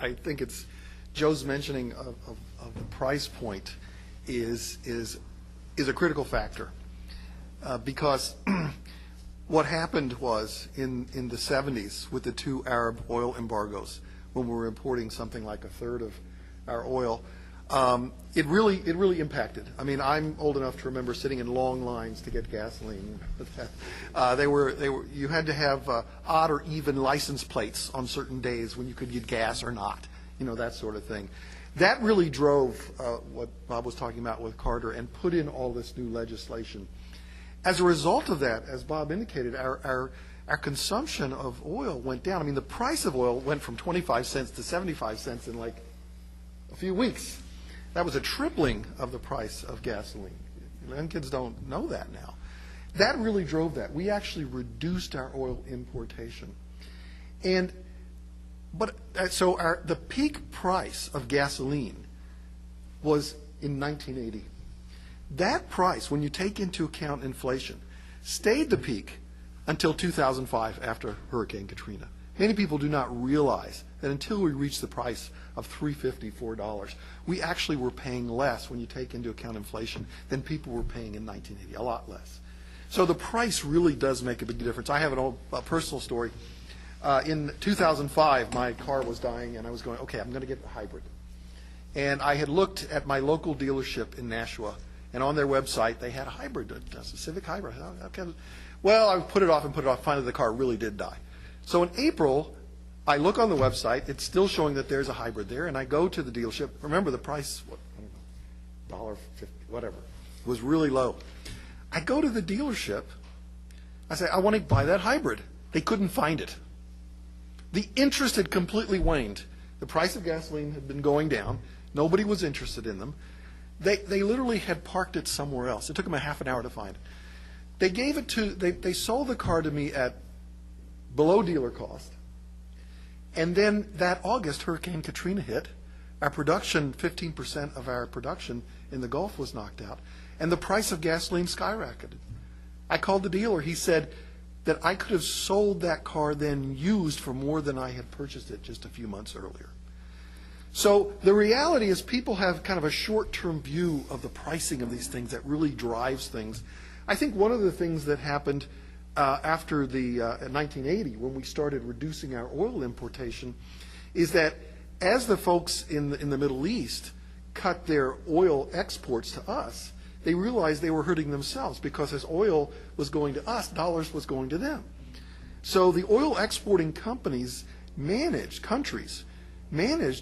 I think it's Joe's mentioning of the price point is a critical factor because what happened was in the 70s with the two Arab oil embargoes, when we were importing something like a third of our oil, it really impacted. I mean, I'm old enough to remember sitting in long lines to get gasoline. You had to have odd or even license plates on certain days when you could get gas or not, that sort of thing. That really drove what Bob was talking about with Carter and put in all this new legislation. As a result of that, as Bob indicated, our consumption of oil went down. I mean, the price of oil went from 25 cents to 75 cents in like a few weeks. That was a tripling of the price of gasoline. Young kids don't know that now. That really drove that. We actually reduced our oil importation. The peak price of gasoline was in 1980. That price, when you take into account inflation, stayed the peak until 2005 after Hurricane Katrina. Many people do not realize that until we reached the price of $3.50, $4, we actually were paying less when you take into account inflation than people were paying in 1980, a lot less. So the price really does make a big difference. I have a personal story. In 2005, my car was dying, and I was going, okay, I'm going to get a hybrid. And I had looked at my local dealership in Nashua, and on their website, they had a hybrid, a Civic hybrid. Okay. Well, I put it off and put it off. Finally, the car really did die. So in April, I look on the website. It's still showing that there's a hybrid there, and I go to the dealership. Remember, the price, $1.50, whatever. It was really low. I go to the dealership. I say, I want to buy that hybrid. They couldn't find it. The interest had completely waned. The price of gasoline had been going down. Nobody was interested in them. They literally had parked it somewhere else. It took them a half an hour to find it. They sold the car to me at below dealer cost. And then that August, Hurricane Katrina hit. Our production, 15% of our production in the Gulf was knocked out. And the price of gasoline skyrocketed. I called the dealer. He said that I could have sold that car then used for more than I had purchased it just a few months earlier. So the reality is people have kind of a short-term view of the pricing of these things that really drives things. I think one of the things that happened after the 1980, when we started reducing our oil importation, is that as the folks in the Middle East cut their oil exports to us, they realized they were hurting themselves because as oil was going to us, dollars was going to them. So the oil exporting countries managed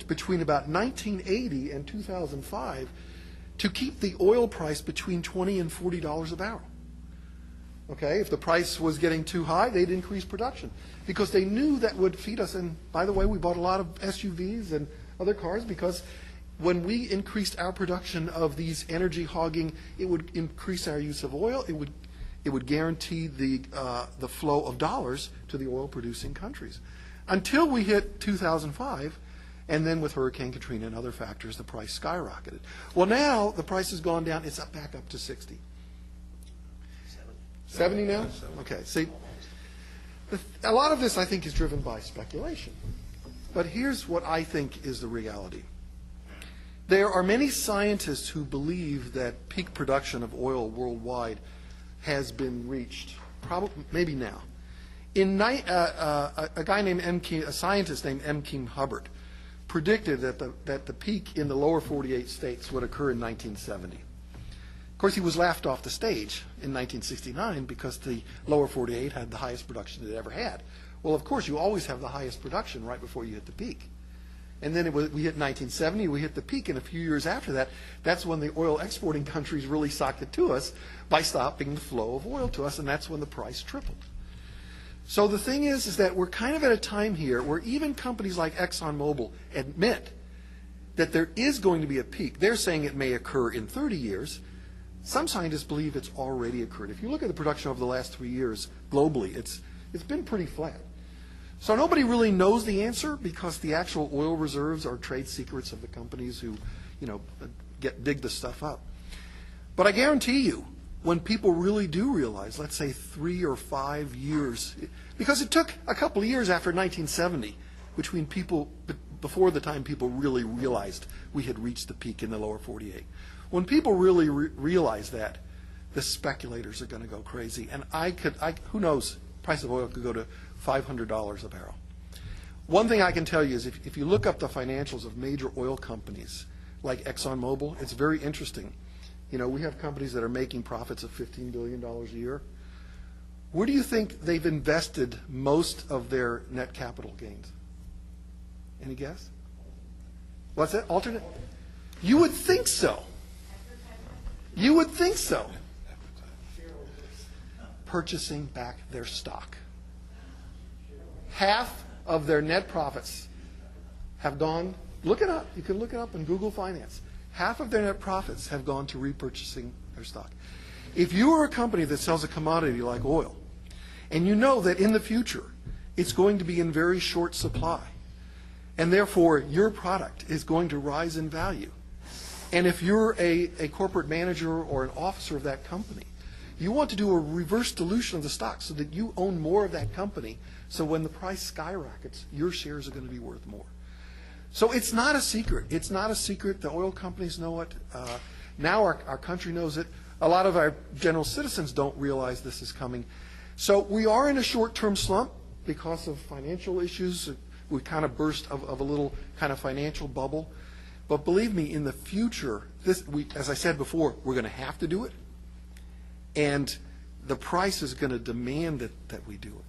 between about 1980 and 2005 to keep the oil price between $20 and $40 a barrel. Okay, if the price was getting too high, they'd increase production because they knew that would feed us. And by the way, we bought a lot of SUVs and other cars because when we increased our production of these energy hogging, it would increase our use of oil. It would guarantee the flow of dollars to the oil-producing countries. Until we hit 2005, and then with Hurricane Katrina and other factors, the price skyrocketed. Well, now the price has gone down. It's back up to 60. 70 now? Okay. See, a lot of this, I think, is driven by speculation. But here's what I think is the reality. There are many scientists who believe that peak production of oil worldwide has been reached, probably maybe now. A scientist named M. Kim Hubbard predicted that the peak in the lower 48 states would occur in 1970. Of course, he was laughed off the stage in 1969 because the lower 48 had the highest production it ever had. Well, of course, you always have the highest production right before you hit the peak. And then we hit 1970, we hit the peak, and a few years after that, that's when the oil exporting countries really socked it to us by stopping the flow of oil to us, and that's when the price tripled. So the thing is that we're kind of at a time here where even companies like ExxonMobil admit that there is going to be a peak. They're saying it may occur in 30 years. Some scientists believe it's already occurred. If you look at the production over the last 3 years globally, it's been pretty flat. So nobody really knows the answer because the actual oil reserves are trade secrets of the companies who, dig this stuff up. But I guarantee you, when people really do realize, let's say 3 or 5 years, because it took a couple of years after 1970 between people before the time people really realized we had reached the peak in the lower 48. When people really realize that, the speculators are going to go crazy. And who knows, price of oil could go to $500 a barrel. One thing I can tell you is if you look up the financials of major oil companies like ExxonMobil, it's very interesting. You know, we have companies that are making profits of $15 billion a year. Where do you think they've invested most of their net capital gains? Any guess? What's that? Alternate? You would think so. You would think so. Purchasing back their stock. Half of their net profits have gone, look it up, you can look it up in Google Finance. Half of their net profits have gone to repurchasing their stock. If you are a company that sells a commodity like oil, and you know that in the future it's going to be in very short supply, and therefore your product is going to rise in value, and if you're a corporate manager or an officer of that company, you want to do a reverse dilution of the stock so that you own more of that company, so when the price skyrockets, your shares are going to be worth more. So it's not a secret. It's not a secret. The oil companies know it. Now our country knows it. A lot of our general citizens don't realize this is coming. So we are in a short-term slump because of financial issues. We kind of burst of a little kind of financial bubble. But believe me, in the future, as I said before, we're going to have to do it. And the price is going to demand that we do it.